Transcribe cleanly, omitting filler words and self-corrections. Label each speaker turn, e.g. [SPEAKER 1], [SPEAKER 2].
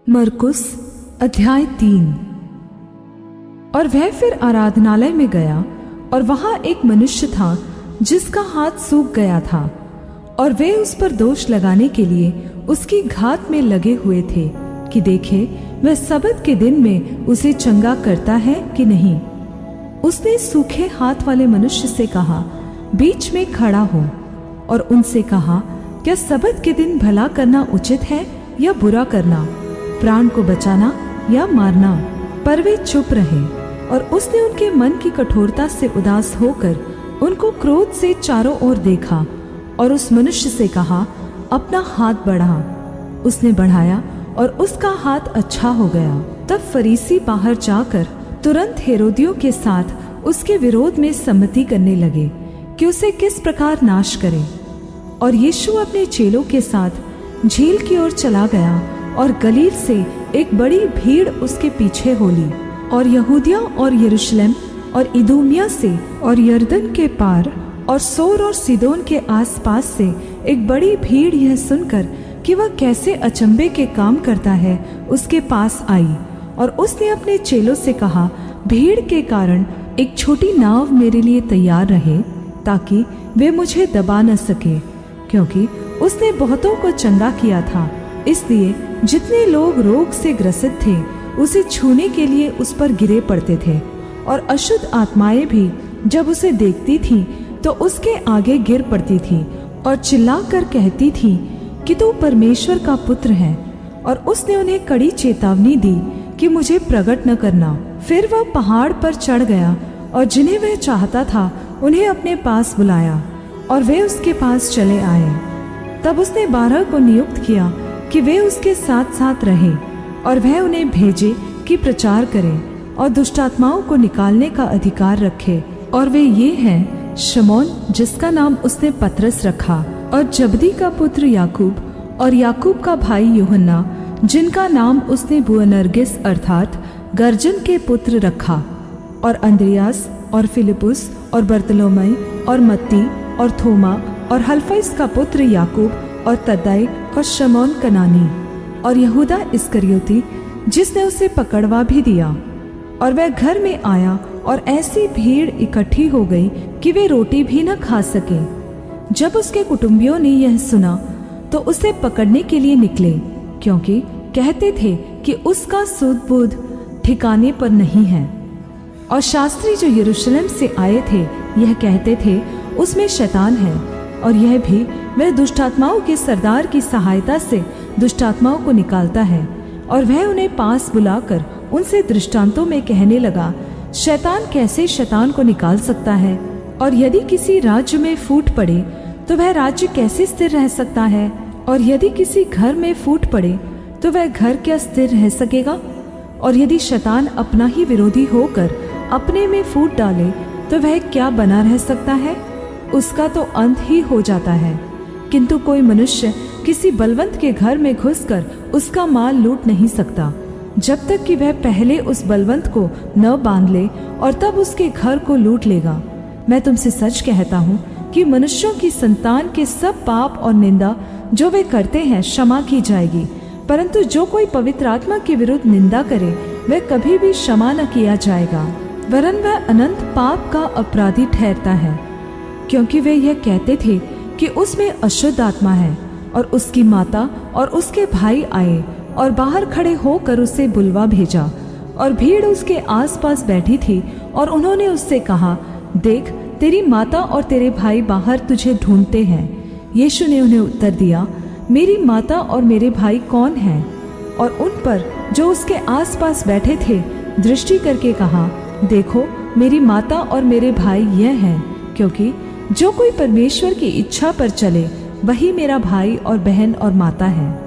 [SPEAKER 1] मरकुस अध्याय 3। और वह फिर आराधनालय में गया और वहां एक मनुष्य था जिसका हाथ सूख गया था, और वे उस पर दोष लगाने के लिए उसकी घात में लगे हुए थे कि देखे वह सबत के दिन में उसे चंगा करता है कि नहीं। उसने सूखे हाथ वाले मनुष्य से कहा, बीच में खड़ा हो, और उनसे कहा, क्या सबत के दिन भला करना उचित है या बुरा करना, प्राण को बचाना या मारना? पर वे चुप रहे। और उसने उनके मन की कठोरता से उदास होकर उनको क्रोध से चारों ओर देखा और उस मनुष्य से कहा, अपना हाथ बढ़ा। उसने बढ़ाया और उसका हाथ अच्छा हो गया। तब फरीसी बाहर जाकर तुरंत हेरोदियों के साथ उसके विरोध में सम्मति करने लगे कि उसे किस प्रकार नाश करें। और यीशु अपने चेलों के साथ झील की ओर चला गया, और गलील से एक बड़ी भीड़ उसके पीछे हो ली। और यहूदिया और यरूशलेम और इदूमिया से और यरदन के पार और सोर और सीदोन के आसपास से एक बड़ी भीड़ यह सुनकर कि वह कैसे अचंभे के काम करता है उसके पास आई। और उसने अपने चेलों से कहा, भीड़ के कारण एक छोटी नाव मेरे लिए तैयार रहे, ताकि वे मुझे दबा न सके, क्योंकि उसने बहुतों को चंगा किया था। इसलिए जितने लोग रोग से ग्रसित थे उसे छूने के लिए उस पर गिरे पड़ते थे। और अशुद्ध आत्माएं भी जब उसे देखती थीं तो उसके आगे गिर पड़ती थीं और चिल्लाकर कहती थीं कि तू परमेश्वर का पुत्र है। और उसने उन्हें कड़ी चेतावनी दी कि मुझे प्रकट न करना। फिर वह पहाड़ पर चढ़ गया और जिन्हें वह चाहता था उन्हें अपने पास बुलाया, और वे उसके पास चले आए। तब उसने 12 को नियुक्त किया कि वे उसके साथ साथ रहें, और वह उन्हें भेजे कि प्रचार करें और दुष्टात्माओं को निकालने का अधिकार रखे। और वे ये हैं, शमौन जिसका नाम उसने पतरस रखा, और जबदी का पुत्र याकूब, और याकूब का भाई यूहन्ना जिनका नाम उसने बुअनर्गिस अर्थात गर्जन के पुत्र रखा, और अंद्रियास और फिलिपुस और बर्तलोमै और मत्ती और थोमा और हल्फईस का पुत्र याकूब और तद्दै और शमौन कनानी, और यहूदा इस्करियोती जिसने उसे पकड़वा भी दिया। और वह घर में आया और ऐसी भीड़ इकट्ठी हो गई कि वे रोटी भी न खा सके। जब उसके कुटुंबियों ने यह सुना तो उसे पकड़ने के लिए निकले, क्योंकि कहते थे कि उसका सुध बुध ठिकाने पर नहीं है। और शास्त्री जो यरूशलेम से आए थे यह कहते थे, उसमें शैतान है, और यह भी वह दुष्टात्माओं के सरदार की सहायता से दुष्टात्माओं को निकालता है। और वह उन्हें पास बुलाकर उनसे दृष्टांतों में कहने लगा, शैतान कैसे शैतान को निकाल सकता है? और यदि किसी राज्य में फूट पड़े तो वह राज्य कैसे स्थिर रह सकता है? और यदि किसी घर में फूट पड़े तो वह घर क्या स्थिर रह सकेगा? और यदि शैतान अपना ही विरोधी होकर अपने में फूट डाले तो वह क्या बना रह सकता है? उसका तो अंत ही हो जाता है। किंतु कोई मनुष्य किसी बलवंत के घर में घुसकर उसका माल लूट नहीं सकता, जब तक कि वह पहले उस बलवंत को न बांध ले, और तब उसके घर को लूट लेगा। मैं तुमसे सच कहता हूँ कि मनुष्यों की संतान के सब पाप और निंदा जो वे करते हैं क्षमा की जाएगी, परंतु जो कोई पवित्र आत्मा के विरुद्ध निंदा करे वह कभी भी क्षमा न किया जाएगा, वरन वह अनंत पाप का अपराधी ठहरता है। क्योंकि वे यह कहते थे कि उसमें अशुद्ध आत्मा है। और उसकी माता और उसके भाई आए और बाहर खड़े होकर उसे बुलवा भेजा, और भीड़ उसके आसपास बैठी थी, और उन्होंने उससे कहा, देख तेरी माता और तेरे भाई बाहर तुझे ढूंढते हैं। यीशु ने उन्हें उत्तर दिया, मेरी माता और मेरे भाई कौन हैं? और उन पर जो उसके आसपास बैठे थे दृष्टि करके कहा, देखो मेरी माता और मेरे भाई यह हैं, क्योंकि जो कोई परमेश्वर की इच्छा पर चले वही मेरा भाई और बहन और माता है।